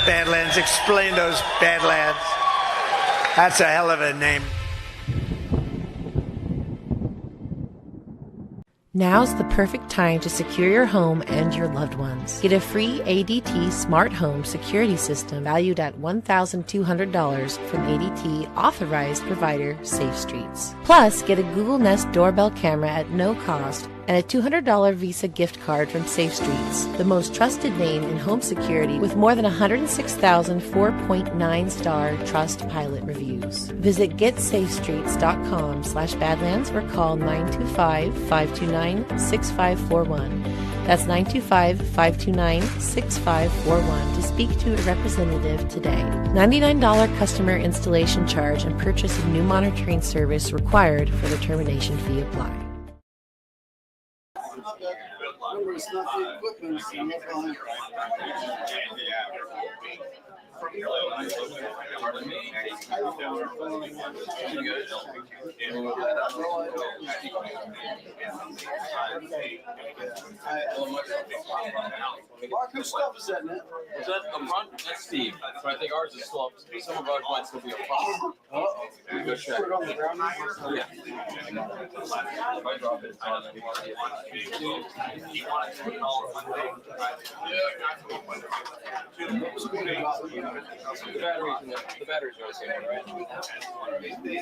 Badlands. Explain those Badlands. That's a hell of a name. Now's the perfect time to secure your home and your loved ones. Get a free ADT Smart Home Security System valued at $1,200 from ADT authorized provider Safe Streets. Plus, get a Google Nest doorbell camera at no cost and a $200 Visa gift card from Safe Streets, the most trusted name in home security with more than 106,000 4.9-star Trustpilot reviews. Visit getsafestreets.com/Badlands or call 925-529-6541. That's 925-529-6541 to speak to a representative today. $99 customer installation charge and purchase of new monitoring service required for the termination fee apply. It's not the equipment, it's the equipment. Mark, whose stuff is that, Ned? Is that up front? That's Steve. So I think ours is still up. Some of ours might still be up front. Oh, Go check. put it on the ground. Yeah. If I drop it, it's on the batteries are the same, right?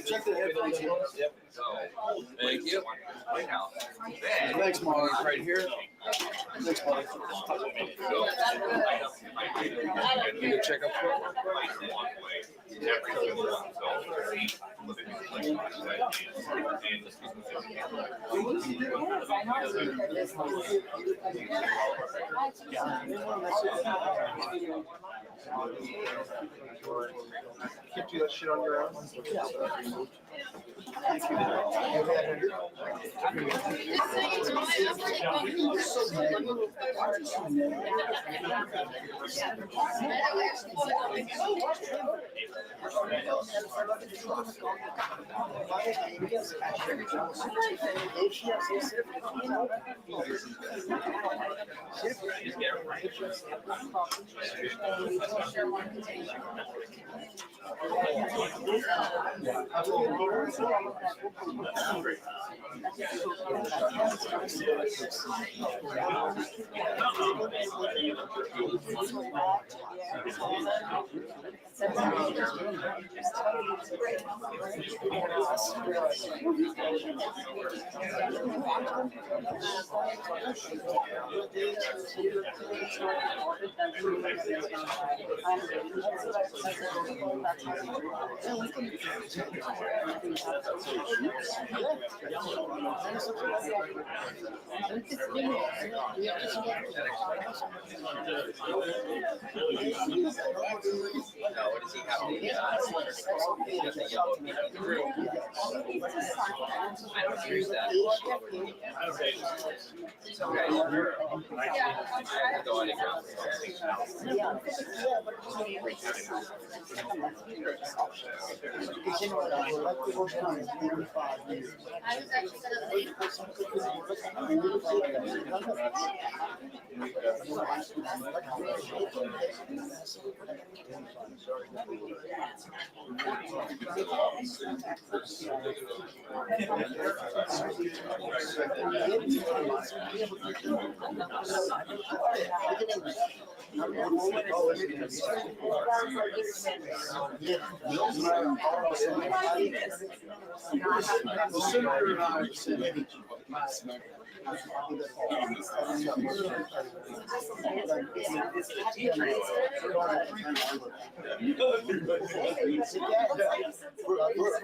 Check the headphones. Yep. Thank you. Thanks, Mark. Right here. Thanks, Mark. You can check up front. Can't do that shit on your own. Thank you.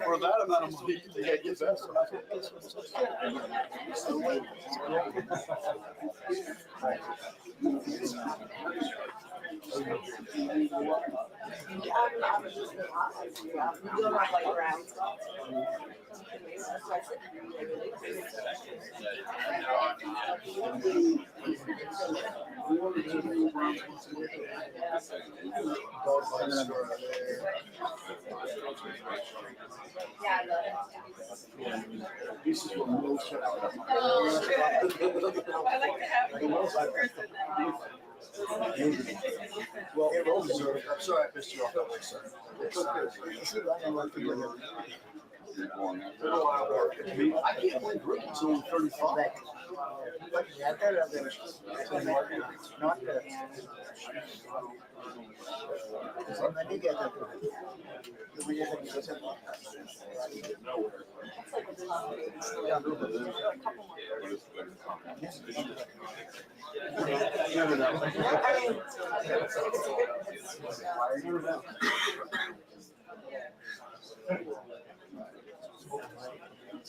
For that amount of money, you gotta get that. This is what most Well, I'm sorry I pissed you off. I'm sorry. It's okay. I can't believe Rick's only 35. Not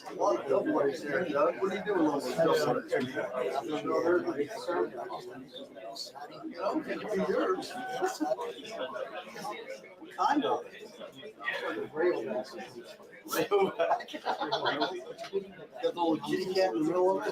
A lot of double-A's there, Doug. What are you doing over there? Yours. Kind of. Got the little kitty cat in the middle of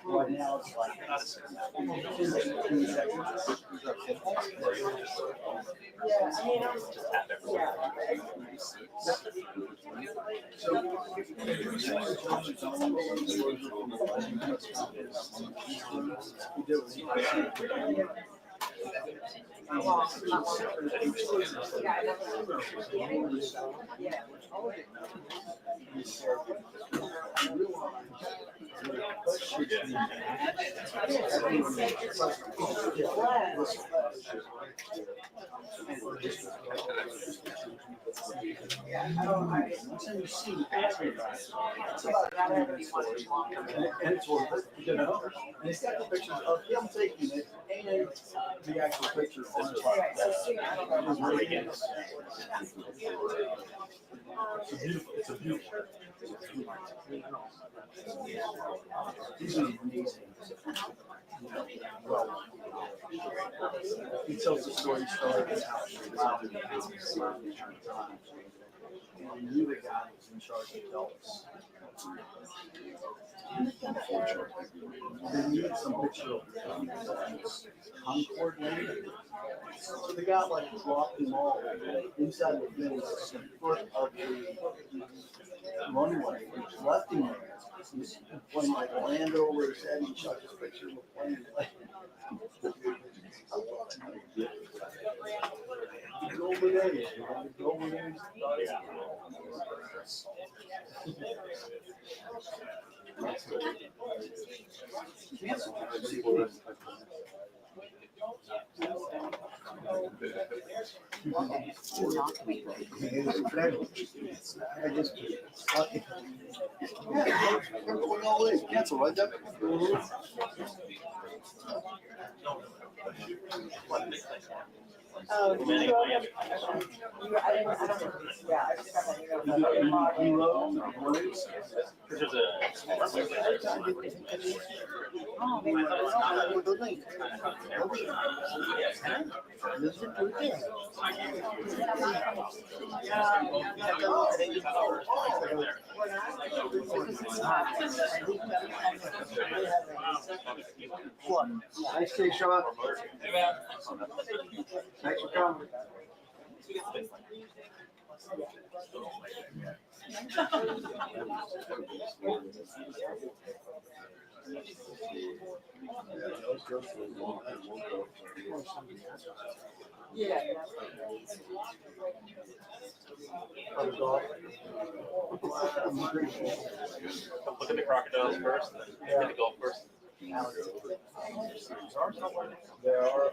Right now it's like and it's worth it, you know. And it's got the pictures of him taking it and the actual picture on his life. It was really good. It's a beautiful. These are amazing. He tells the story started how she was out in the house. And he knew the guy was in charge of adults. They needed some picture of Concord Lane. So the guy like dropped them all inside the fence in front of the runway, which left him there. He's playing like land over his head and shot his picture of a plane. Golden age, man. Golden age. Cancel, right, Doug? Oh, yeah, I just got that Nice to see you, Sean. Thanks for coming. Yeah. Look at the crocodiles first, then the golf first. There are.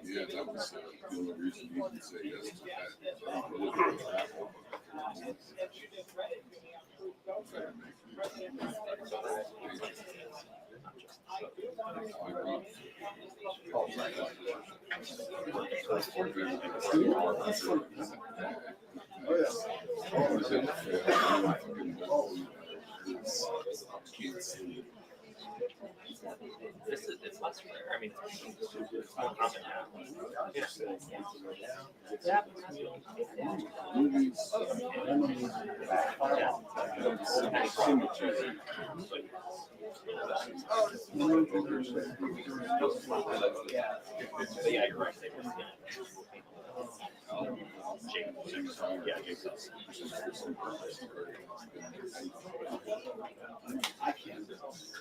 Yeah, that was the only reason you could say yes to that. I don't really like Apple, can't sleep. It's less rare. I mean, it's more common now. Movies, But yeah, you're right. Yeah, James.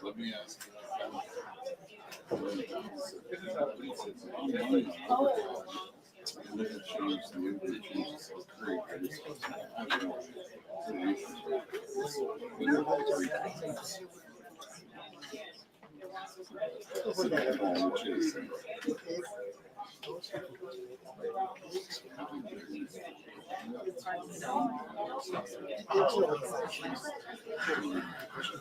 Let me ask. And if it changes, the way it changes, it's great. I just have no solution. Which is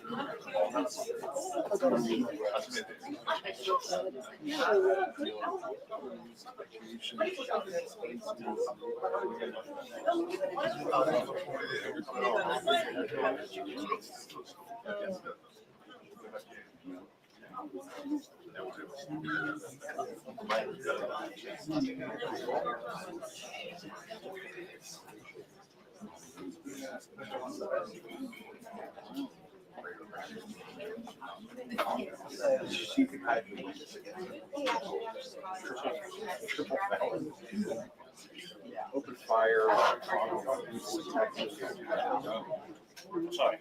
Open fire. Sorry.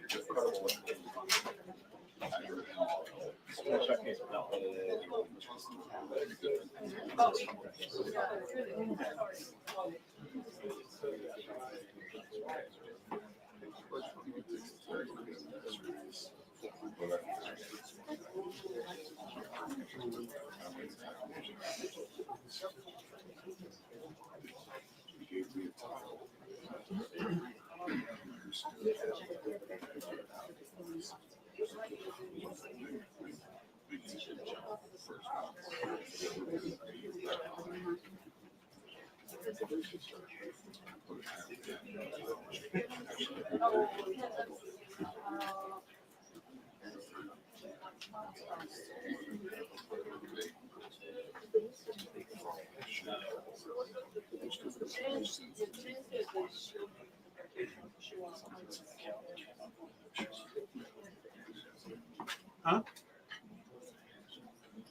Huh?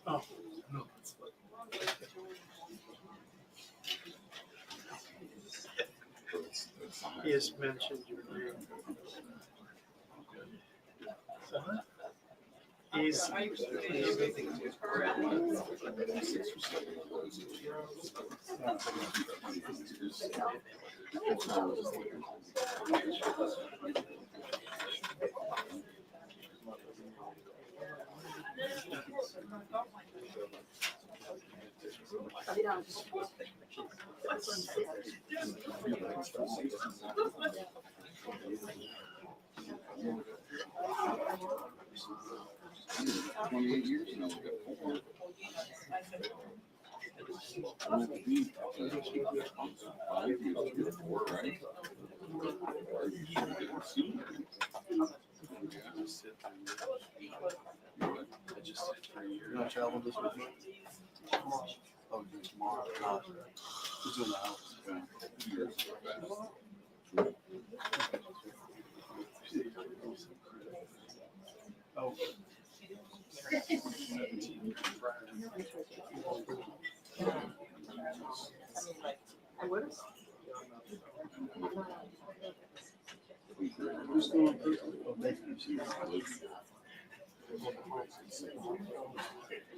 Oh, no. He has mentioned your name. He's $28 years now. We got 4. Will it be 5 years before, right? Or you should get it sooner. Not traveling this weekend? Oh, dude, tomorrow. Gosh. Who's in the house? Oh. I would have. Who's going first? Oh, thank you.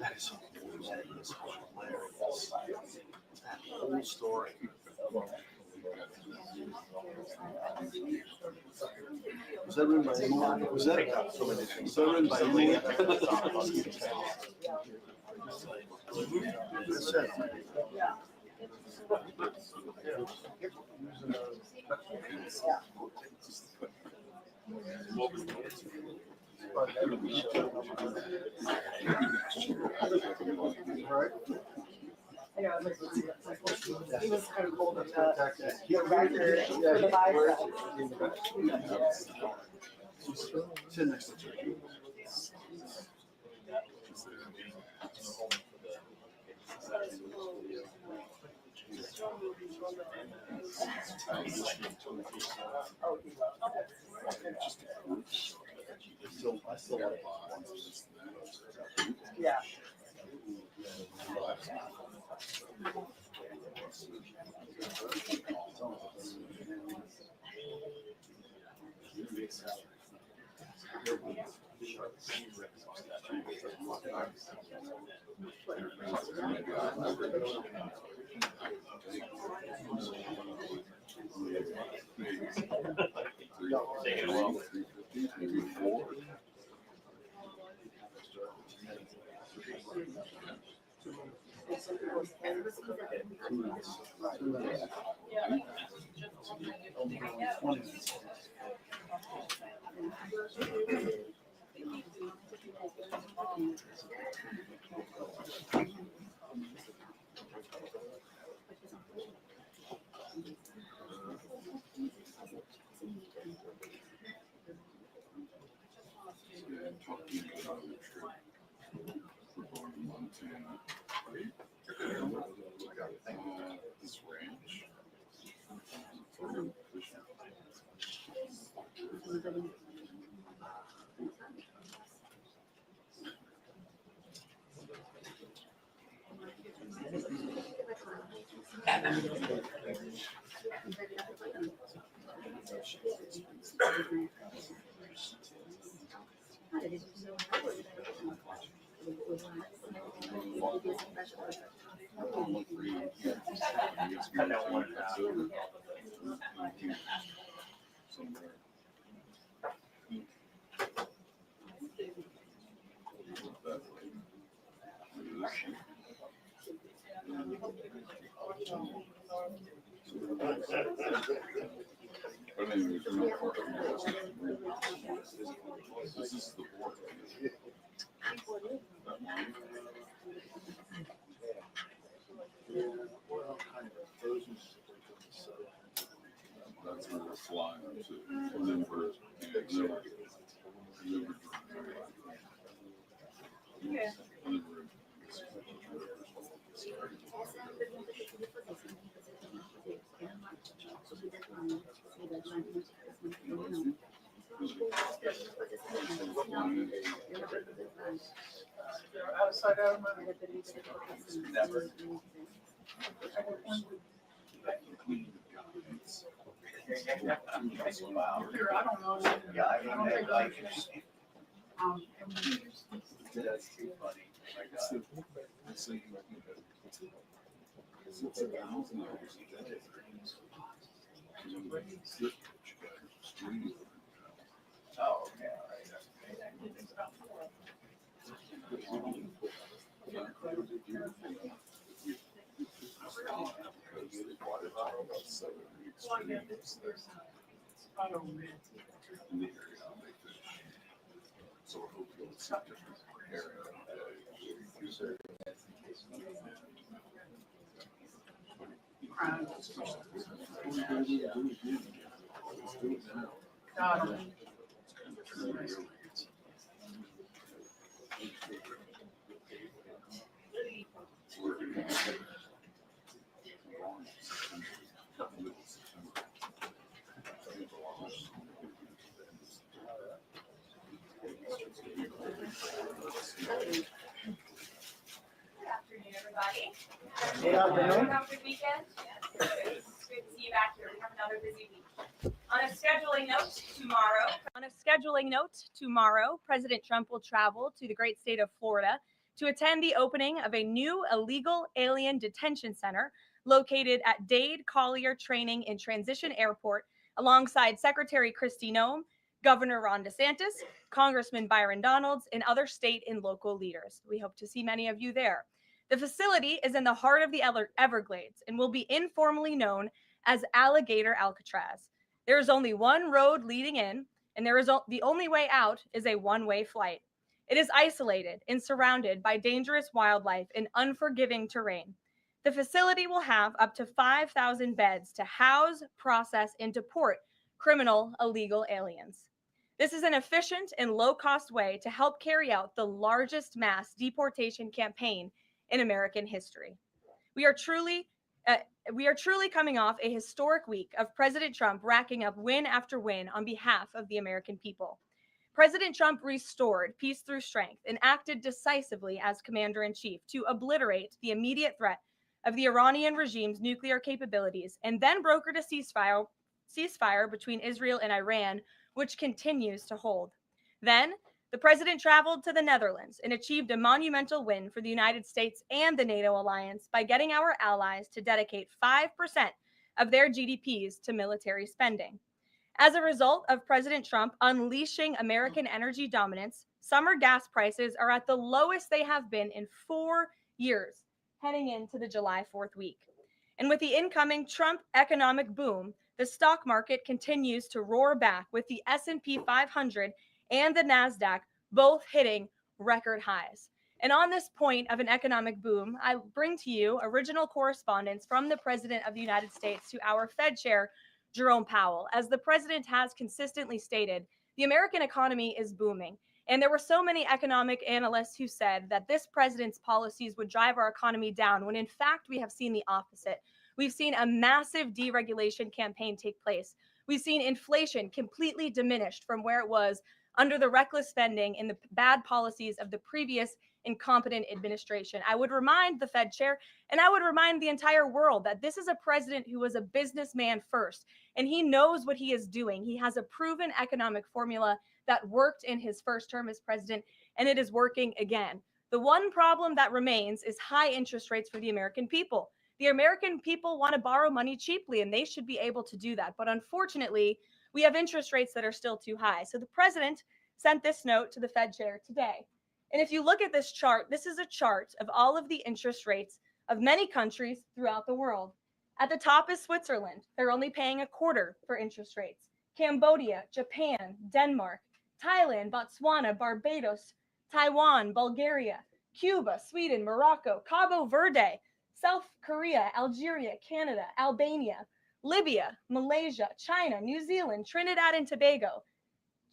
That is hilarious. That whole story. Was that written by Emily? Was that written by Emily? He was kind of holding the record for the biceps. Sit next to you. I still like Yeah. Taking a while. This range. Cut that one out. But I mean, if you're not working, this is the board. That's where we're flying to. And then we're, Outside of Never. Wow. I don't know. Yeah, I don't think like. That's too funny. Oh my God. Oh, okay, all I don't know. So we're hoping to see different area. Good afternoon, everybody. Good afternoon. Have a good weekend. It's good to see you back here. have another busy week. On a scheduling note, tomorrow, President Trump will travel to the great state of Florida to attend the opening of a new illegal alien detention center located at Dade Collier Training and Transition Airport, alongside Secretary Kristi Noem, Governor Ron DeSantis, Congressman Byron Donalds, and other state and local leaders. We hope to see many of you there. The facility is in the heart of the Everglades and will be informally known as Alligator Alcatraz. There is only one road leading in, and the only way out is a one-way flight. It is isolated and surrounded by dangerous wildlife and unforgiving terrain. The facility will have up to 5,000 beds to house, process, and deport criminal illegal aliens. This is an efficient and low-cost way to help carry out the largest mass deportation campaign in American history. We are truly coming off a historic week of President Trump racking up win after win on behalf of the American people. President Trump restored peace through strength and acted decisively as commander-in-chief to obliterate the immediate threat of the Iranian regime's nuclear capabilities, and then brokered a ceasefire between Israel and Iran, which continues to hold. Then, the president traveled to the Netherlands and achieved a monumental win for the United States and the NATO alliance by getting our allies to dedicate 5% of their GDPs to military spending. As a result of President Trump unleashing American energy dominance, summer gas prices are at the lowest they have been in 4 years, heading into the July 4th week. And with the incoming Trump economic boom, the stock market continues to roar back, with the S&P 500 and the NASDAQ both hitting record highs. And on this point of an economic boom, I bring to you original correspondence from the President of the United States to our Fed Chair, Jerome Powell. As the President has consistently stated, the American economy is booming. And there were so many economic analysts who said that this president's policies would drive our economy down, when in fact we have seen the opposite. We've seen a massive deregulation campaign take place. We've seen inflation completely diminished from where it was under the reckless spending and the bad policies of the previous incompetent administration. I would remind the Fed chair, and I would remind the entire world, that this is a president who was a businessman first, and he knows what he is doing. He has a proven economic formula that worked in his first term as president, and it is working again. The one problem that remains is high interest rates for the American people. The American people want to borrow money cheaply, and they should be able to do that. But unfortunately, we have interest rates that are still too high. So the president sent this note to the Fed chair today. And if you look at this chart, this is a chart of all of the interest rates of many countries throughout the world. At the top is Switzerland. They're only paying a quarter for interest rates. Cambodia, Japan, Denmark, Thailand, Botswana, Barbados, Taiwan, Bulgaria, Cuba, Sweden, Morocco, Cabo Verde, South Korea, Algeria, Canada, Albania, Libya, Malaysia, China, New Zealand, Trinidad and Tobago,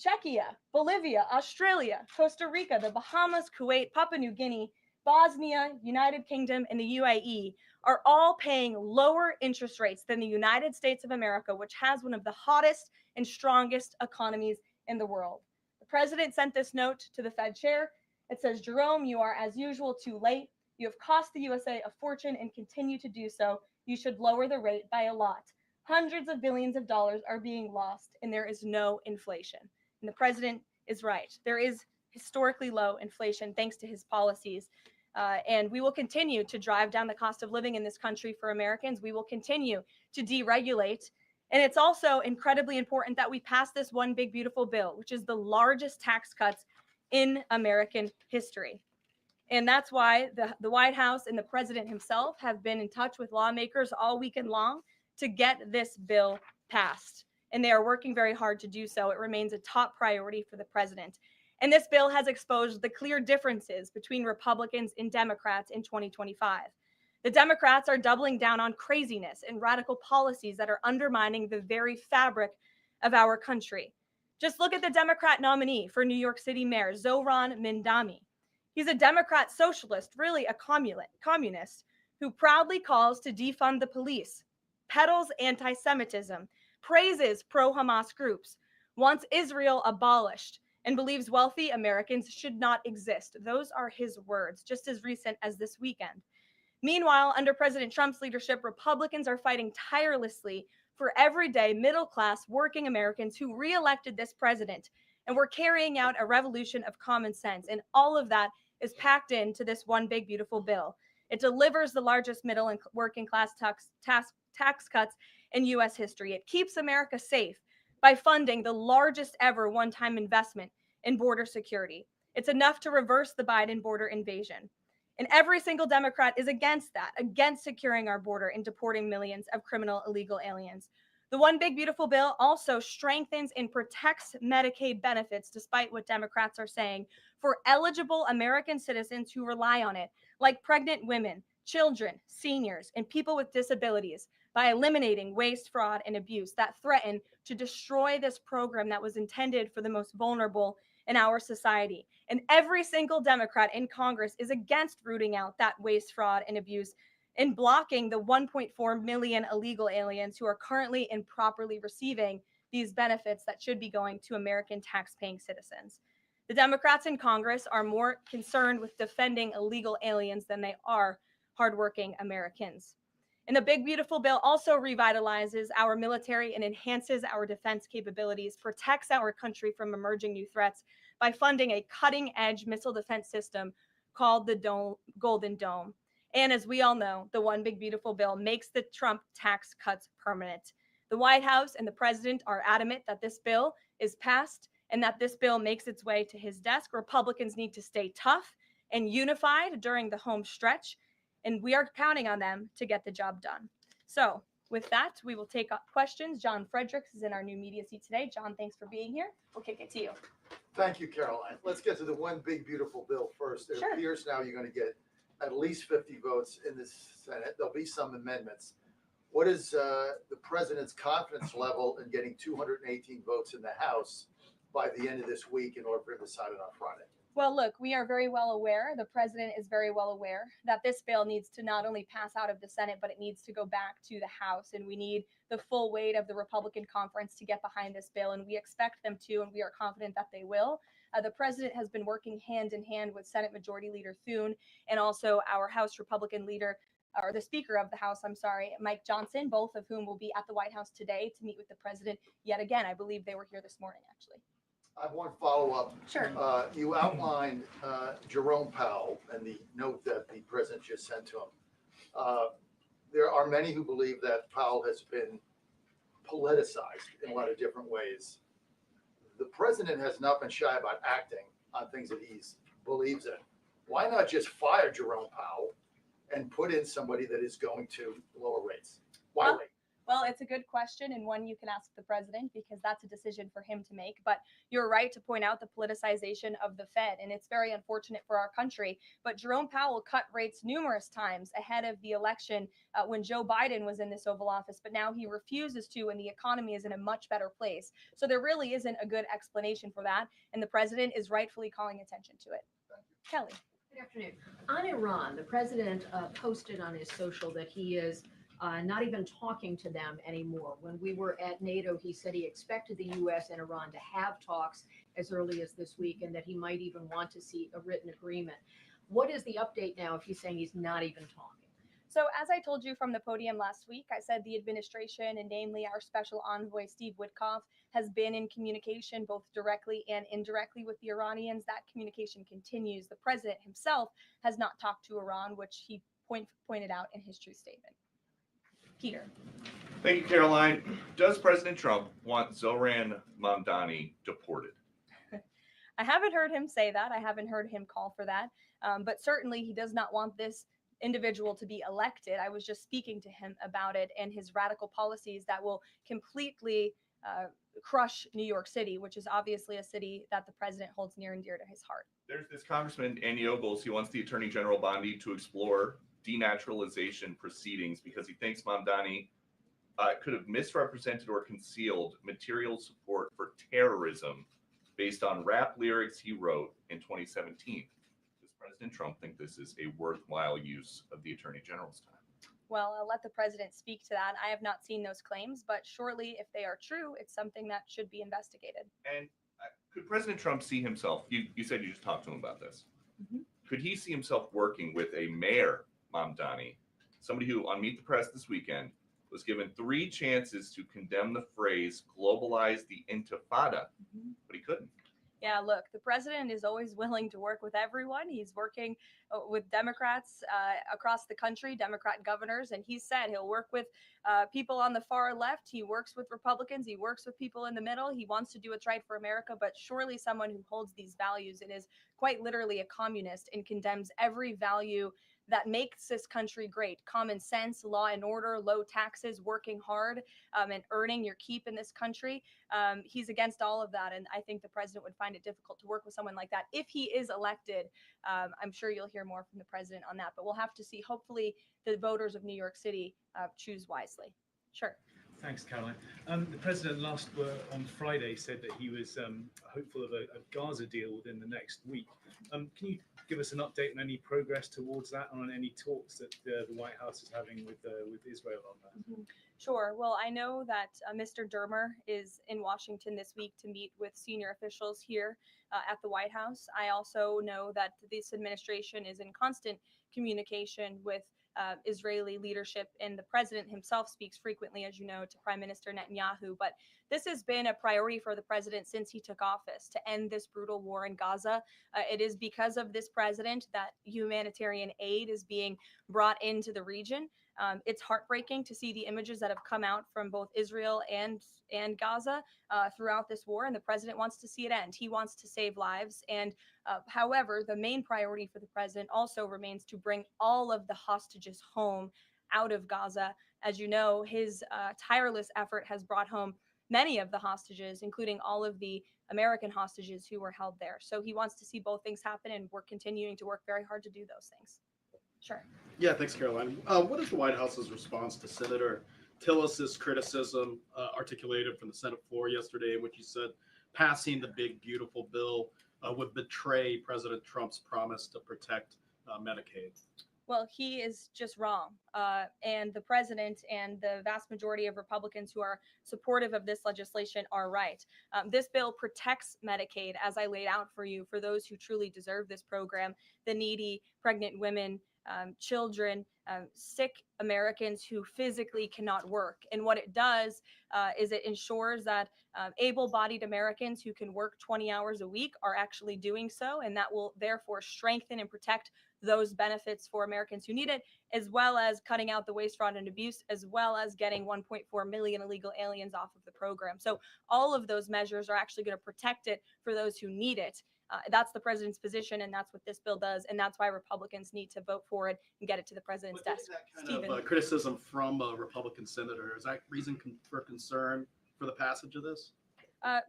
Czechia, Bolivia, Australia, Costa Rica, the Bahamas, Kuwait, Papua New Guinea, Bosnia, United Kingdom, and the UAE are all paying lower interest rates than the United States of America, which has one of the hottest and strongest economies in the world. The president sent this note to the Fed chair. It says, Jerome, you are as usual too late. You have cost the USA a fortune and continue to do so. You should lower the rate by a lot. Hundreds of billions of dollars are being lost, and there is no inflation. And the president is right. There is historically low inflation thanks to his policies. And we will continue to drive down the cost of living in this country for Americans. We will continue to deregulate. And it's also incredibly important that we pass this one big, beautiful bill, which is the largest tax cuts in American history. And that's why the White House and the president himself have been in touch with lawmakers all weekend long to get this bill passed. And they are working very hard to do so. It remains a top priority for the president. And this bill has exposed the clear differences between Republicans and Democrats in 2025. The Democrats are doubling down on craziness and radical policies that are undermining the very fabric of our country. Just look at the Democrat nominee for New York City Mayor, Zohran Mamdani. He's a Democrat socialist, really a communist, who proudly calls to defund the police, peddles anti-Semitism, praises pro-Hamas groups, wants Israel abolished, and believes wealthy Americans should not exist. Those are his words, just as recent as this weekend. Meanwhile, under President Trump's leadership, Republicans are fighting tirelessly for everyday middle class working Americans who re-elected this president. And we're carrying out a revolution of common sense. And all of that is packed into this one big, beautiful bill. It delivers the largest middle and working class tax cuts in U.S. history. It keeps America safe by funding the largest ever one-time investment in border security. It's enough to reverse the Biden border invasion. And every single Democrat is against that, against securing our border and deporting millions of criminal illegal aliens. The one big beautiful bill also strengthens and protects Medicaid benefits, despite what Democrats are saying, for eligible American citizens who rely on it, like pregnant women, children, seniors, and people with disabilities, by eliminating waste, fraud, and abuse that threaten to destroy this program that was intended for the most vulnerable in our society. And every single Democrat in Congress is against rooting out that waste, fraud, and abuse and blocking the 1.4 million illegal aliens who are currently improperly receiving these benefits that should be going to American tax-paying citizens. The Democrats in Congress are more concerned with defending illegal aliens than they are hardworking Americans. And the big beautiful bill also revitalizes our military and enhances our defense capabilities, protects our country from emerging new threats by funding a cutting-edge missile defense system called the Golden Dome. And as we all know, the one big beautiful bill makes the Trump tax cuts permanent. The White House and the president are adamant that this bill is passed and that this bill makes its way to his desk. Republicans need to stay tough and unified during the home stretch, and we are counting on them to get the job done. So with that, we will take up questions. John Fredericks is in our new media seat today. John, thanks for being here. We'll kick it to you. Thank you, Karoline. Let's get to the one big beautiful bill first. It Sure. appears now you're going to get at least 50 votes in the Senate. There'll be some amendments. What is the president's confidence level in getting 218 votes in the House by the end of this week in order for him to sign it on Friday? Well, look, we are very well aware, the president is very well aware that this bill needs to not only pass out of the Senate, but it needs to go back to the House. And we need the full weight of the Republican conference to get behind this bill. And we expect them to, and we are confident that they will. The president has been working hand in hand with Senate Majority Leader Thune and also our House Republican leader, or the Speaker of the House, Mike Johnson, both of whom will be at the White House today to meet with the president yet again. I believe they were here this morning, actually. I have one follow-up. Sure. You outlined Jerome Powell and the note that the president just sent to him. There are many who believe that Powell has been politicized in a lot of different ways. The president has not been shy about acting on things that he believes in. Why not just fire Jerome Powell and put in somebody that is going to lower rates? Why wait? Well, it's a good question, and one you can ask the president because that's a decision for him to make. But you're right to point out the politicization of the Fed, and it's very unfortunate for our country. But Jerome Powell cut rates numerous times ahead of the election when Joe Biden was in this Oval Office, but now he refuses to, and the economy is in a much better place. So there really isn't a good explanation for that, and the president is rightfully calling attention to it. Kelly. Good afternoon. On Iran, the president posted on his social that he is not even talking to them anymore. When we were at NATO, he said he expected the U.S. and Iran to have talks as early as this week and that he might even want to see a written agreement. What is the update now if he's saying he's not even talking? So as I told you from the podium last week, I said the administration, and namely our special envoy, Steve Witkoff, has been in communication both directly and indirectly with the Iranians. That communication continues. The president himself has not talked to Iran, which he pointed out in his truth statement. Peter. Thank you, Karoline. Does President Trump want Zohran Mamdani deported? I haven't heard him say that. I haven't heard him call for that. But certainly he does not want this individual to be elected. I was just speaking to him about it and his radical policies that will completely crush New York City, which is obviously a city that the president holds near and dear to his heart. There's this Congressman Andy Ogles. He wants the Attorney General Bondi to explore denaturalization proceedings because he thinks Mamdani could have misrepresented or concealed material support for terrorism based on rap lyrics he wrote in 2017. Does President Trump think this is a worthwhile use of the Attorney General's time? Well, I'll let the president speak to that. I have not seen those claims, but surely if they are true, it's something that should be investigated. And could President Trump see himself, you said you just talked to him about this. Mm-hmm. Could he see himself working with a mayor, Mamdani, somebody who on Meet the Press this weekend was given 3 chances to condemn the phrase globalize the intifada, but he couldn't. Yeah, look, the president is always willing to work with everyone. He's working with Democrats across the country, Democrat governors, and he said he'll work with people on the far left. He works with Republicans. He works with people in the middle. He wants to do what's right for America, but surely someone who holds these values and is quite literally a communist and condemns every value that makes this country great: common sense, law and order, low taxes, working hard, and earning your keep in this country. He's against all of that, and I think the president would find it difficult to work with someone like that if he is elected. I'm sure you'll hear more from the president on that, but we'll have to see. Hopefully the voters of New York City choose wisely. Sure. Thanks, Caroline. The president on Friday said that he was hopeful of a Gaza deal within the next week. Can you give us an update on any progress towards that, and on any talks that the White House is having with Israel on that? Mm-hmm. Sure. Well, I know that Mr. Dermer is in Washington this week to meet with senior officials here at the White House. I also know that this administration is in constant communication with Israeli leadership, and the president himself speaks frequently, as you know, to Prime Minister Netanyahu. But this has been a priority for the president since he took office, to end this brutal war in Gaza. It is because of this president that humanitarian aid is being brought into the region. It's heartbreaking to see the images that have come out from both Israel and Gaza throughout this war, and the president wants to see it end. He wants to save lives. And however, the main priority for the president also remains to bring all of the hostages home out of Gaza. As you know, his tireless effort has brought home many of the hostages, including all of the American hostages who were held there. So he wants to see both things happen, and we're continuing to work very hard to do those things. Sure. Yeah, thanks, Caroline. What is the White House's response to Senator Tillis's criticism articulated from the Senate floor yesterday, in which he said passing the big, beautiful bill would betray President Trump's promise to protect Medicaid? Well, he is just wrong. And the president and the vast majority of Republicans who are supportive of this legislation are right. This bill protects Medicaid, as I laid out for you, for those who truly deserve this program: the needy, pregnant women, children, sick Americans who physically cannot work. And what it does is it ensures that able-bodied Americans who can work 20 hours a week are actually doing so, and that will therefore strengthen and protect those benefits for Americans who need it, as well as cutting out the waste, fraud, and abuse, as well as getting 1.4 million illegal aliens off of the program. So all of those measures are actually going to protect it for those who need it. That's the president's position, and that's what this bill does, and that's why Republicans need to vote for it and get it to the president's desk. That kind of criticism from a Republican senator, is that reason for concern for the passage of this?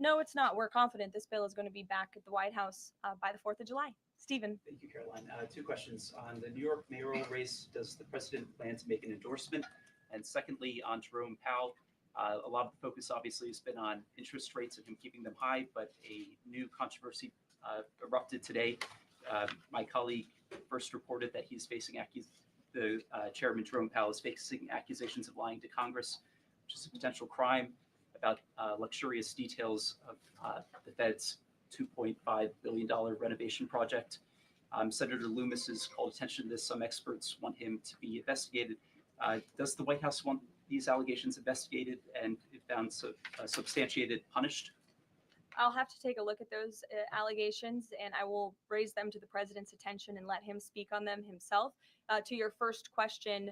No, it's not. We're confident this bill is going to be back at the White House by the 4th of July. Stephen. Thank you, Caroline. 2 questions. On the New York mayoral race, does the president plan to make an endorsement? And secondly, on Jerome Powell, a lot of the focus obviously has been on interest rates and him keeping them high, but a new controversy erupted today. My colleague first reported that he's facing Chairman Jerome Powell is facing accusations of lying to Congress, which is a potential crime, about luxurious details of the Fed's $2.5 billion renovation project. Senator Loomis has called attention to this. Some experts want him to be investigated. Does the White House want these allegations investigated and, if found substantiated, punished? I'll have to take a look at those allegations, and I will raise them to the president's attention and let him speak on them himself. To your first question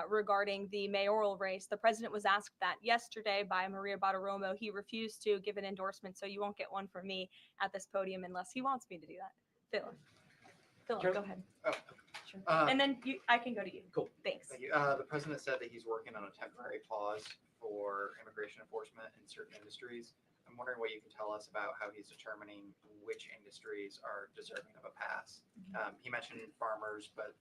regarding the mayoral race, the president was asked that yesterday by Maria Bartiromo. He refused to give an endorsement, so you won't get one from me at this podium unless he wants me to do that. Philip, go ahead. Oh, sure. And then I can go to you. Cool. Thanks. Thank you. The president said that he's working on a temporary pause for immigration enforcement in certain industries. I'm wondering what you can tell us about how he's determining which industries are deserving of a pass. He mentioned farmers, but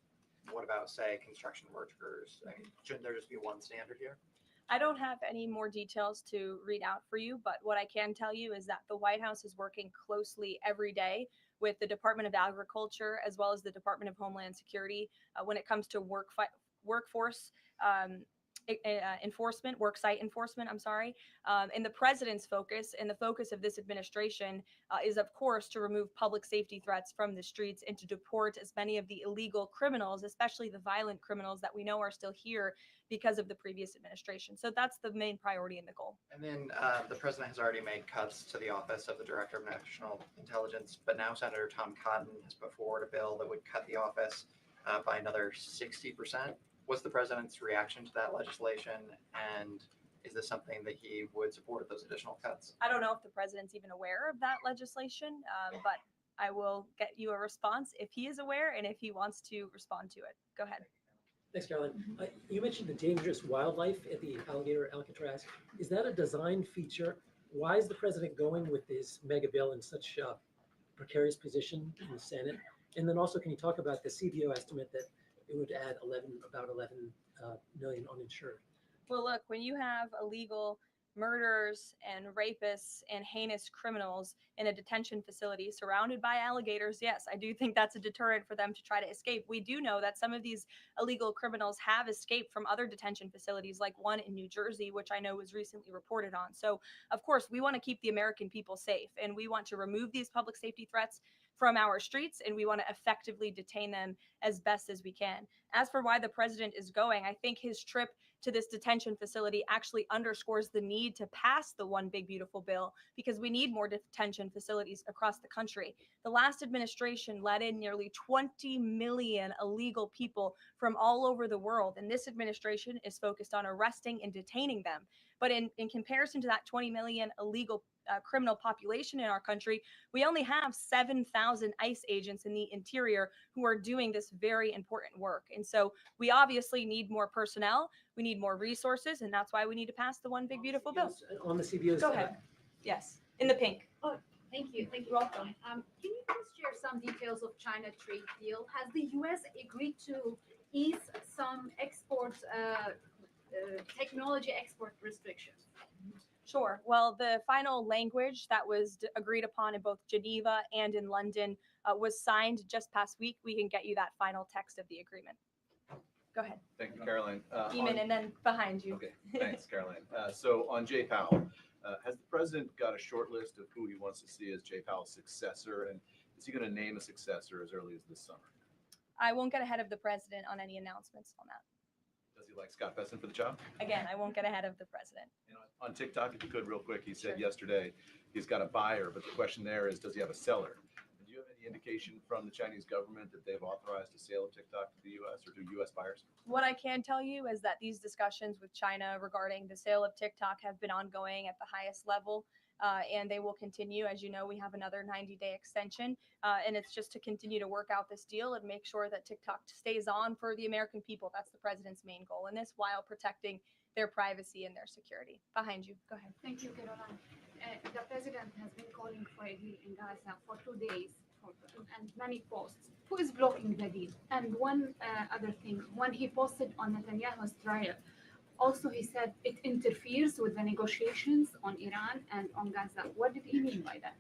what about, say, construction workers? I mean, shouldn't there just be one standard here? I don't have any more details to read out for you, but what I can tell you is that the White House is working closely every day with the Department of Agriculture as well as the Department of Homeland Security when it comes to workforce enforcement, work site enforcement, I'm sorry. And the president's focus and the focus of this administration is, of course, to remove public safety threats from the streets and to deport as many of the illegal criminals, especially the violent criminals that we know are still here because of the previous administration. So that's the main priority and the goal. And then the president has already made cuts to the office of the Director of National Intelligence, but now Senator Tom Cotton has put forward a bill that would cut the office by another 60%. What's the president's reaction to that legislation? And is this something that he would support, those additional cuts? I don't know if the president's even aware of that legislation, but I will get you a response if he is aware and if he wants to respond to it. Go ahead. Thanks, Caroline. You mentioned the dangerous wildlife at the alligator Alcatraz. Is that a design feature? Why is the president going with this mega bill in such a precarious position in the Senate? And then also, can you talk about the CBO estimate that it would add about 11 million uninsured? Well, look, when you have illegal murders and rapists and heinous criminals in a detention facility surrounded by alligators, yes, I do think that's a deterrent for them to try to escape. We do know that some of these illegal criminals have escaped from other detention facilities, like one in New Jersey, which I know was recently reported on. So, of course, we want to keep the American people safe, and we want to remove these public safety threats from our streets, and we want to effectively detain them as best as we can. As for why the president is going, I think his trip to this detention facility actually underscores the need to pass the One Big Beautiful Bill, because we need more detention facilities across the country. The last administration let in nearly 20 million illegal people from all over the world, and this administration is focused on arresting and detaining them. But in comparison to that 20 million illegal criminal population in our country, we only have 7,000 ICE agents in the interior who are doing this very important work. And so we obviously need more personnel, we need more resources, and that's why we need to pass the One Big Beautiful Bill. On the CBOs. Go ahead. Yes, in the pink. Oh, thank you. Thank you. Welcome. Can you please share some details of China trade deal? Has the U.S. agreed to ease some export, technology export restrictions? Sure. Well, the final language that was agreed upon in both Geneva and in London was signed just past week. We can get you that final text of the agreement. Go ahead. Thank you, Caroline. Eamon, and then behind you. Okay, thanks, Caroline. So on Jay Powell, has the president got a short list of who he wants to see as Jay Powell's successor? And is he going to name a successor as early as this summer? I won't get ahead of the president on any announcements on that. Does he like Scott Besson for the job? Again, I won't get ahead of the president. You know, on TikTok, if you could, real quick, he said yesterday he's got a buyer, but the question there is, does he have a seller? And do you have any indication from the Chinese government that they've authorized a sale of TikTok to the U.S. or to U.S. buyers? What I can tell you is that these discussions with China regarding the sale of TikTok have been ongoing at the highest level. And they will continue. As you know, we have another 90-day extension, and it's just to continue to work out this deal and make sure that TikTok stays on for the American people. That's the president's main goal in this, while protecting their privacy and their security. Behind you. Go ahead. Thank you, Karoline. The president has been calling for a deal in Gaza for 2 days and many posts. Who is blocking the deal? And one other thing, when he posted on Netanyahu's trial, also, he said it interferes with the negotiations on Iran and on Gaza. What did he mean by that?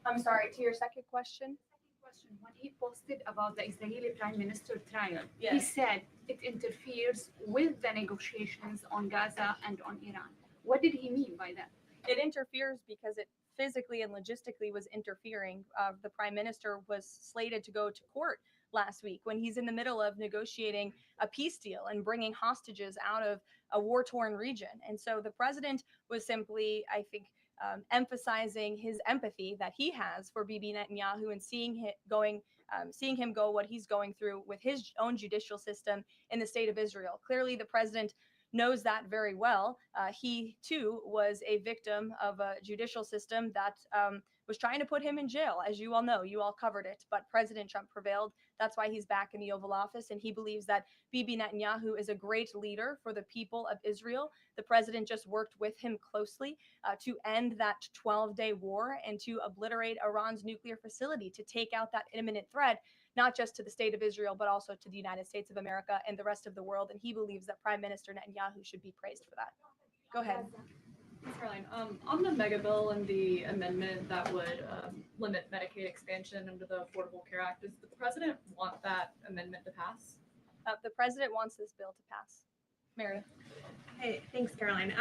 I'm sorry, to your second question? Second question, when he posted about the Israeli Prime Minister trial, he Yes. said it interferes with the negotiations on Gaza and on Iran. What did he mean by that? It interferes because it physically and logistically was interfering. The prime minister was slated to go to court last week when he's in the middle of negotiating a peace deal and bringing hostages out of a war-torn region. And so the president was simply, I think, emphasizing his empathy that he has for Bibi Netanyahu and seeing him go what he's going through with his own judicial system in the state of Israel. Clearly, the president knows that very well. He too was a victim of a judicial system that was trying to put him in jail, as you all know. You all covered it, but President Trump prevailed. That's why he's back in the Oval Office, and he believes that Bibi Netanyahu is a great leader for the people of Israel. The president just worked with him closely to end that 12-day war and to obliterate Iran's nuclear facility, to take out that imminent threat, not just to the state of Israel, but also to the United States of America and the rest of the world. And he believes that Prime Minister Netanyahu should be praised for that. Go ahead. Thanks, Caroline. On the mega bill and the amendment that would limit Medicaid expansion under the Affordable Care Act, does the president want that amendment to pass? The president wants this bill to pass. Meredith. Hey, thanks, Caroline.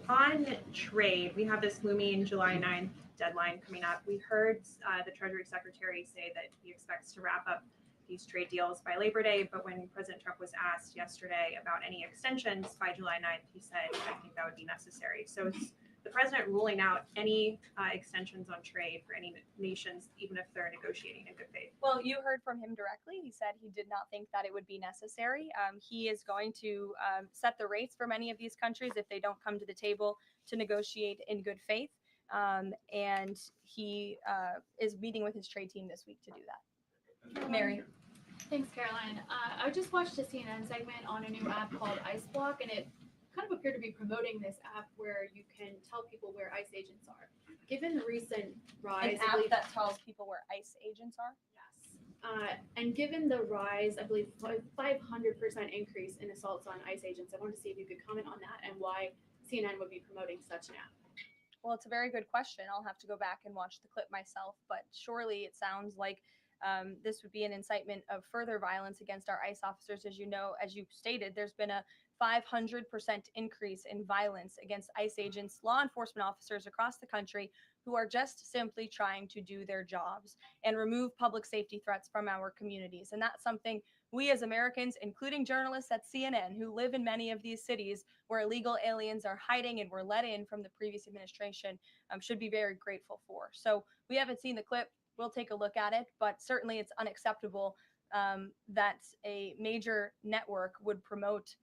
On trade, we have this looming July 9th deadline coming up. We heard the Treasury Secretary say that he expects to wrap up these trade deals by Labor Day, but when President Trump was asked yesterday about any extensions by July 9th, he said, I think that would be necessary. So is the president ruling out any extensions on trade for any nations, even if they're negotiating in good faith? Well, you heard from him directly. He said he did not think that it would be necessary. He is going to set the rates for many of these countries if they don't come to the table to negotiate in good faith. And he is meeting with his trade team this week to do that. Mary. Thanks, Caroline. I just watched a CNN segment on a new app called Ice Block, and it kind of appeared to be promoting this app where you can tell people where ICE agents are. Given the recent rise, An app that tells people where ICE agents are? Yes. And given the rise, I believe 500% increase in assaults on ICE agents, I wanted to see if you could comment on that and why CNN would be promoting such an app. Well, it's a very good question. I'll have to go back and watch the clip myself, but surely it sounds like this would be an incitement of further violence against our ICE officers. As you know, as you stated, there's been a 500% increase in violence against ICE agents, law enforcement officers across the country who are just simply trying to do their jobs and remove public safety threats from our communities. And that's something we as Americans, including journalists at CNN who live in many of these cities where illegal aliens are hiding and were let in from the previous administration, should be very grateful for. So we haven't seen the clip. We'll take a look at it, but certainly it's unacceptable that a major network would promote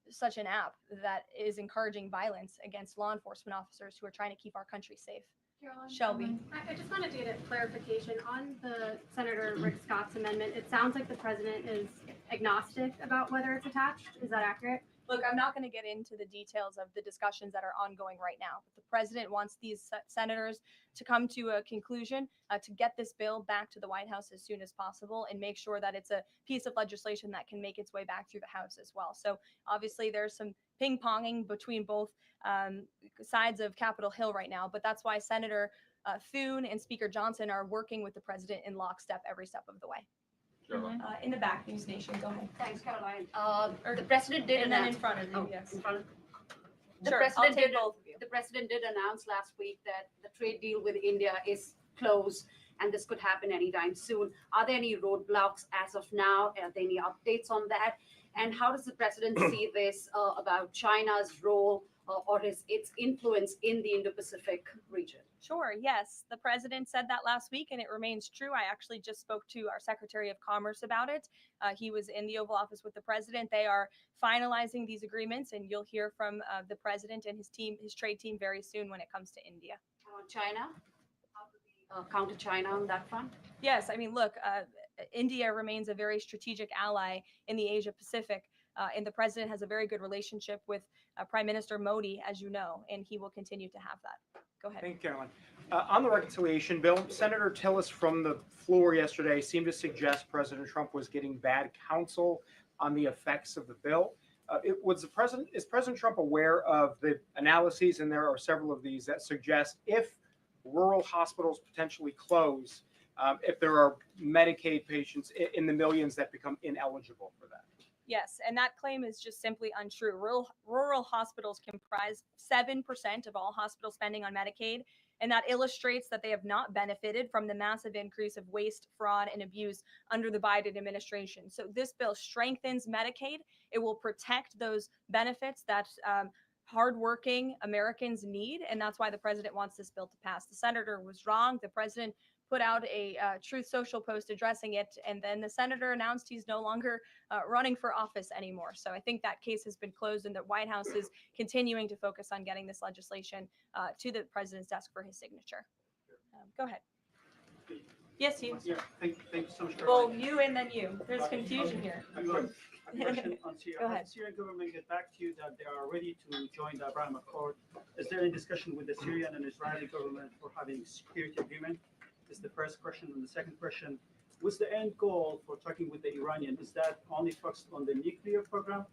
such an app that is encouraging violence against law enforcement officers who are trying to keep our country safe. Caroline? Shelby. I just wanted to get a clarification on the Senator Rick Scott's amendment. It sounds like the president is agnostic about whether it's attached. Is that accurate? Look, I'm not going to get into the details of the discussions that are ongoing right now, but the president wants these senators to come to a conclusion, to get this bill back to the White House as soon as possible and make sure that it's a piece of legislation that can make its way back through the House as well. So obviously there's some ping-ponging between both sides of Capitol Hill right now, but that's why Senator Thune and Speaker Johnson are working with the president in lockstep every step of the way. In the back, News Nation, go ahead. Thanks, Caroline. The president did And then announce. in front of you, Oh, yes. in front of- The Sure, president I'll take did. both of you. The president did announce last week that the trade deal with India is closed, and this could happen anytime soon. Are there any roadblocks as of now? Are there any updates on that? And how does the president see this about China's role or its influence in the Indo-Pacific region? Sure, yes. The president said that last week, and it remains true. I actually just spoke to our Secretary of Commerce about it. He was in the Oval Office with the president. They are finalizing these agreements, and you'll hear from the president and his team, his trade team, very soon when it comes to India. China? How do we counter China on that front? Yes, I mean, look, India remains a very strategic ally in the Asia Pacific. And the president has a very good relationship with Prime Minister Modi, as you know, and he will continue to have that. Go ahead. Thank you, Caroline. On the reconciliation bill, Senator Tillis from the floor yesterday seemed to suggest President Trump was getting bad counsel on the effects of the bill. Is President Trump aware of the analyses, and there are several of these, that suggest if rural hospitals potentially close, if there are Medicaid patients in the millions that become ineligible for that? Yes, and that claim is just simply untrue. Rural hospitals comprise 7% of all hospital spending on Medicaid, and that illustrates that they have not benefited from the massive increase of waste, fraud, and abuse under the Biden administration. So this bill strengthens Medicaid. It will protect those benefits that hardworking Americans need, and that's why the president wants this bill to pass. The senator was wrong. The president put out a Truth Social post addressing it, and then the senator announced he's no longer running for office anymore. So I think that case has been closed, and the White House is continuing to focus on getting this legislation to the president's desk for his signature. Go ahead. Yes, you. Yeah, thank you so much. Well, you and then you. There's confusion here. A question on Syria. Go ahead. Has the Syrian government get back to you that they are ready to join the Abraham Accord? Is there any discussion with the Syrian and Israeli government for having security agreement? Is the first question. And the second question, what's the end goal for talking with the Iranian? Is that only focused on the nuclear program,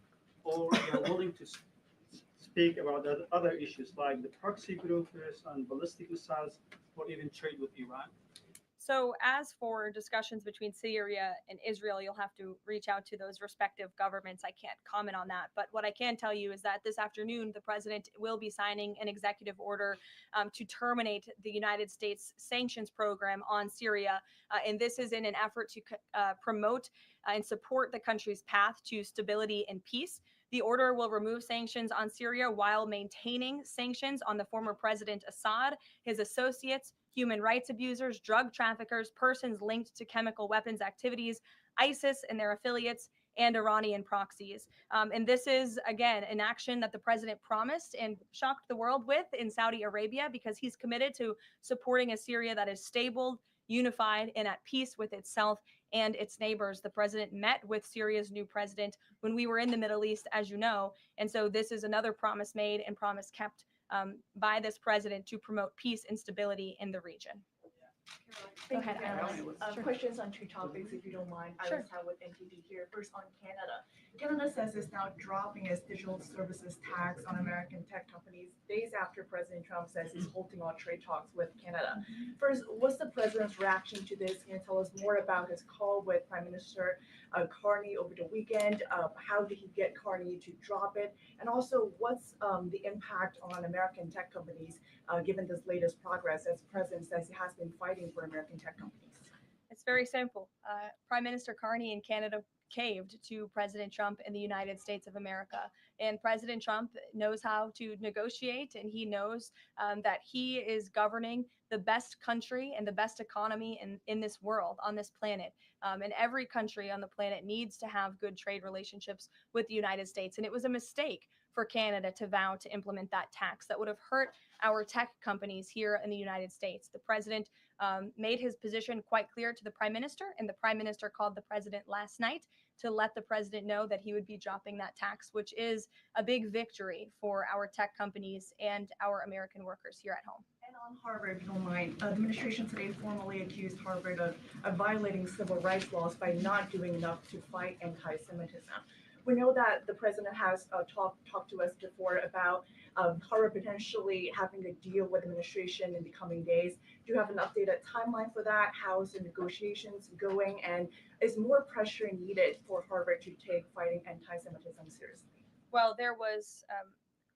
or they are willing to speak about the other issues like the proxy groups and ballistic missiles, or even trade with Iran? So, as for discussions between Syria and Israel, you'll have to reach out to those respective governments. I can't comment on that. But what I can tell you is that this afternoon, the president will be signing an executive order to terminate the United States sanctions program on Syria. And this is in an effort to promote and support the country's path to stability and peace. The order will remove sanctions on Syria while maintaining sanctions on the former President Assad, his associates, human rights abusers, drug traffickers, persons linked to chemical weapons activities, ISIS and their affiliates, and Iranian proxies. And this is, again, an action that the president promised and shocked the world with in Saudi Arabia, because he's committed to supporting a Syria that is stable, unified, and at peace with itself and its neighbors. The president met with Syria's new president when we were in the Middle East, as you know. And so this is another promise made and promise kept by this president to promote peace and stability in the region. Go ahead, Iris. Sure. Questions on two topics, if you don't mind. Sure. Iris Howard, NTD here. First on Canada. Canada says it's now dropping its digital services tax on American tech companies days after President Trump says he's halting all trade talks with Canada. First, what's the president's reaction to this? Can you tell us more about his call with Prime Minister Carney over the weekend? How did he get Carney to drop it? And also, what's the impact on American tech companies given this latest progress, as the president says he has been fighting for American tech companies? It's very simple. Prime Minister Carney in Canada caved to President Trump in the United States of America. And President Trump knows how to negotiate, and he knows that he is governing the best country and the best economy in this world, on this planet. And every country on the planet needs to have good trade relationships with the United States. And it was a mistake for Canada to vow to implement that tax that would have hurt our tech companies here in the United States. The president made his position quite clear to the prime minister, and the prime minister called the president last night to let the president know that he would be dropping that tax, which is a big victory for our tech companies and our American workers here at home. And on Harvard, if you don't mind, the administration today formally accused Harvard of violating civil rights laws by not doing enough to fight anti-Semitism. We know that the president has talked to us before about Harvard potentially having to deal with administration in the coming days. Do you have an updated timeline for that? How's the negotiations going? And is more pressure needed for Harvard to take fighting anti-Semitism seriously? Well, there was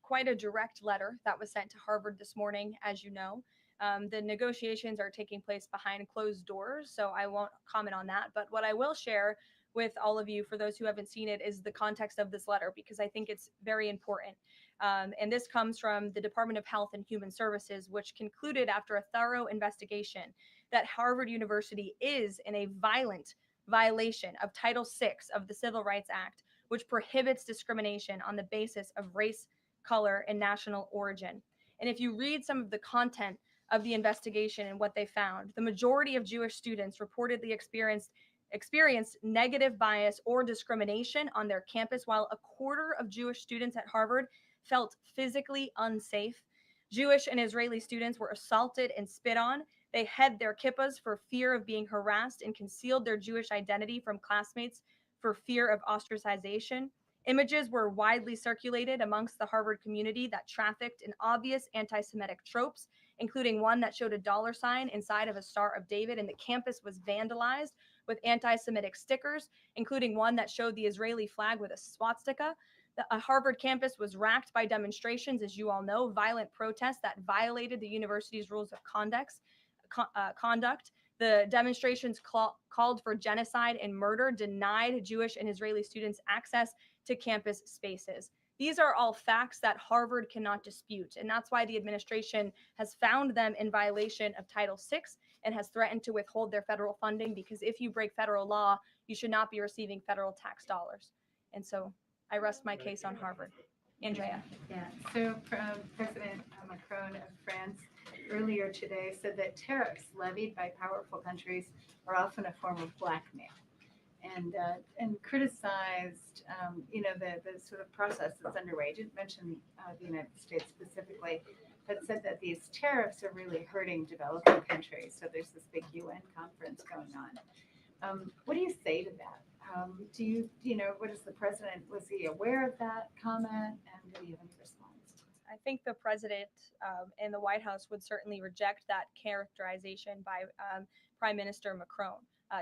quite a direct letter that was sent to Harvard this morning, as you know. The negotiations are taking place behind closed doors, so I won't comment on that. But what I will share with all of you, for those who haven't seen it, is the context of this letter, because I think it's very important. And this comes from the Department of Health and Human Services, which concluded after a thorough investigation that Harvard University is in a violent violation of Title VI of the Civil Rights Act, which prohibits discrimination on the basis of race, color, and national origin. And if you read some of the content of the investigation and what they found, the majority of Jewish students reportedly experienced negative bias or discrimination on their campus, while a quarter of Jewish students at Harvard felt physically unsafe. Jewish and Israeli students were assaulted and spit on. They hid their kippahs for fear of being harassed and concealed their Jewish identity from classmates for fear of ostracization. Images were widely circulated amongst the Harvard community that trafficked in obvious anti-Semitic tropes, including one that showed a dollar sign inside of a Star of David, and the campus was vandalized with anti-Semitic stickers, including one that showed the Israeli flag with a swastika. The Harvard campus was racked by demonstrations, as you all know, violent protests that violated the university's rules of conduct. The demonstrations called for genocide and murder, denied Jewish and Israeli students access to campus spaces. These are all facts that Harvard cannot dispute, and that's why the administration has found them in violation of Title VI and has threatened to withhold their federal funding, because if you break federal law, you should not be receiving federal tax dollars. And so I rest my case on Harvard. Andrea. Yeah, so President Macron of France earlier today said that tariffs levied by powerful countries are often a form of blackmail, and criticized the sort of process that's underway. Didn't mention the United States specifically, but said that these tariffs are really hurting developing countries. So there's this big UN conference going on. What do you say to that? What is the president, was he aware of that comment, and do you have any response? I think the president and the White House would certainly reject that characterization by Prime Minister Macron.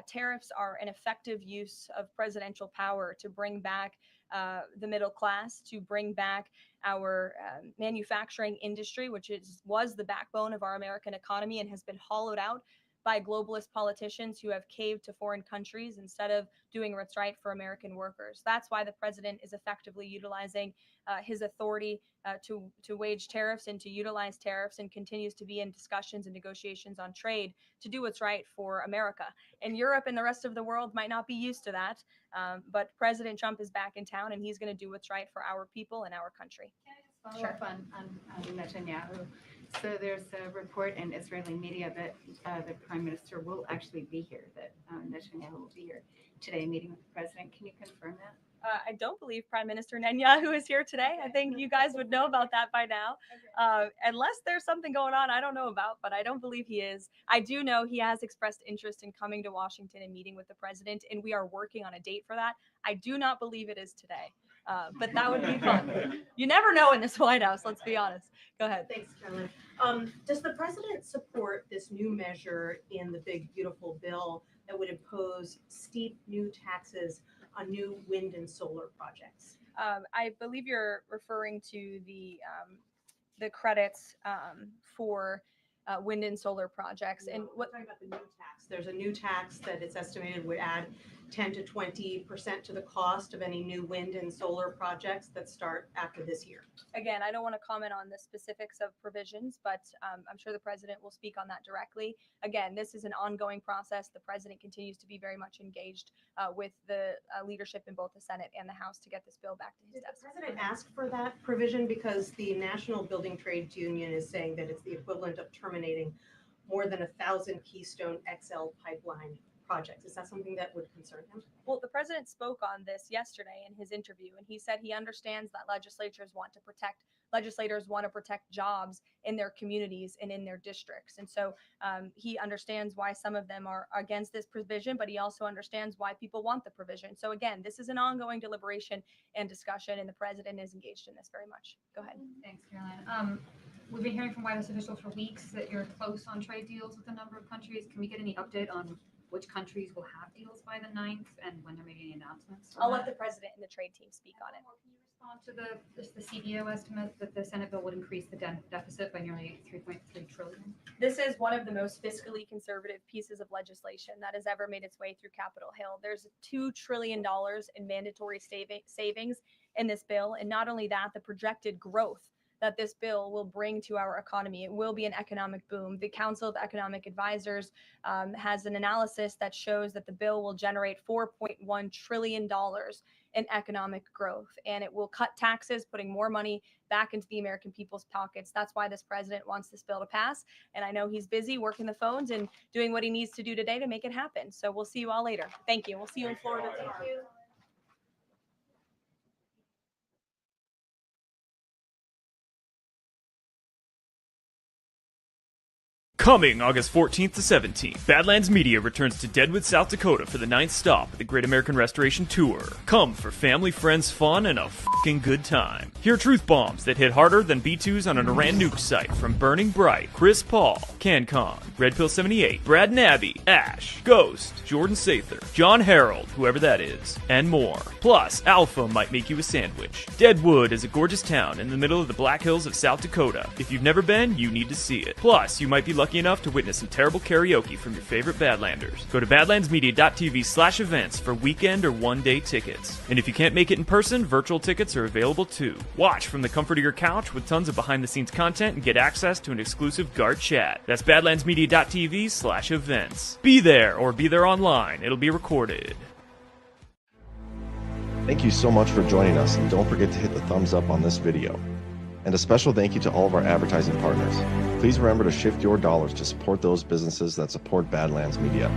Tariffs are an effective use of presidential power to bring back the middle class, to bring back our manufacturing industry, which was the backbone of our American economy and has been hollowed out by globalist politicians who have caved to foreign countries instead of doing what's right for American workers. That's why the president is effectively utilizing his authority to wage tariffs and to utilize tariffs, and continues to be in discussions and negotiations on trade to do what's right for America. And Europe and the rest of the world might not be used to that, but President Trump is back in town, and he's going to do what's right for our people and our country. Follow up on Netanyahu. So there's a report in Israeli media that the prime minister will actually be here, that Netanyahu will be here today meeting with the president. Can you confirm that? I don't believe Prime Minister Netanyahu is here today. I think you guys would know about that by now. Unless there's something going on I don't know about, but I don't believe he is. I do know he has expressed interest in coming to Washington and meeting with the president, and we are working on a date for that. I do not believe it is today, but that would be fun. You never know in this White House, let's be honest. Go ahead. Thanks, Karoline. Does the president support this new measure in the big, beautiful bill that would impose steep new taxes on new wind and solar projects? I believe you're referring to the credits for wind and solar projects. And what talking about the new tax? There's a new tax that it's estimated would add 10 to 20% to the cost of any new wind and solar projects that start after this year. Again, I don't want to comment on the specifics of provisions, but I'm sure the president will speak on that directly. Again, this is an ongoing process. The president continues to be very much engaged with the leadership in both the Senate and the House to get this bill back to his desk. Did the president ask for that provision? Because the National Building Trades Union is saying that it's the equivalent of terminating more than 1,000 Keystone XL pipeline projects. Is that something that would concern him? Well, the president spoke on this yesterday in his interview, and he said he understands that legislators want to protect jobs in their communities and in their districts. And so he understands why some of them are against this provision, but he also understands why people want the provision. So again, this is an ongoing deliberation and discussion, and the president is engaged in this very much. Go ahead. Thanks, Karoline. We've been hearing from White House officials for weeks that you're close on trade deals with a number of countries. Can we get any update on which countries will have deals by the 9th and when there may be any announcements? I'll let the president and the trade team speak on it. Can you respond to the CBO estimate that the Senate bill would increase the deficit by nearly 3.3 trillion? This is one of the most fiscally conservative pieces of legislation that has ever made its way through Capitol Hill. There's $2 trillion in mandatory savings in this bill. And not only that, the projected growth that this bill will bring to our economy. It will be an economic boom. The Council of Economic Advisors has an analysis that shows that the bill will generate $4.1 trillion in economic growth, and it will cut taxes, putting more money back into the American people's pockets. That's why this president wants this bill to pass. And I know he's busy working the phones and doing what he needs to do today to make it happen. So we'll see you all later. Thank you. We'll see you in Florida. Thank you. Coming August 14th to 17th, Badlands Media returns to Deadwood, South Dakota for the 9th stop of the Great American Restoration Tour. Come for family, friends, fun, and a f***ing good time. Hear truth bombs that hit harder than B2s on an Iran nuke site from Burning Bright, Chris Paul, CanCon, Red Pill 78, Brad Nabby, Ash, Ghost, Jordan Sather, John Harold, whoever that is, and more. Plus, Alpha might make you a sandwich. Deadwood is a gorgeous town in the middle of the Black Hills of South Dakota. If you've never been, you need to see it. Plus, you might be lucky enough to witness some terrible karaoke from your favorite Badlanders. Go to badlandsmedia.tv/events for weekend or one-day tickets. And if you can't make it in person, virtual tickets are available too. Watch from the comfort of your couch with tons of behind-the-scenes content and get access to an exclusive guard chat. That's badlandsmedia.tv/events. Be there or be there online. It'll be recorded. Thank you so much for joining us, and don't forget to hit the thumbs up on this video. And a special thank you to all of our advertising partners. Please remember to shift your dollars to support those businesses that support Badlands Media.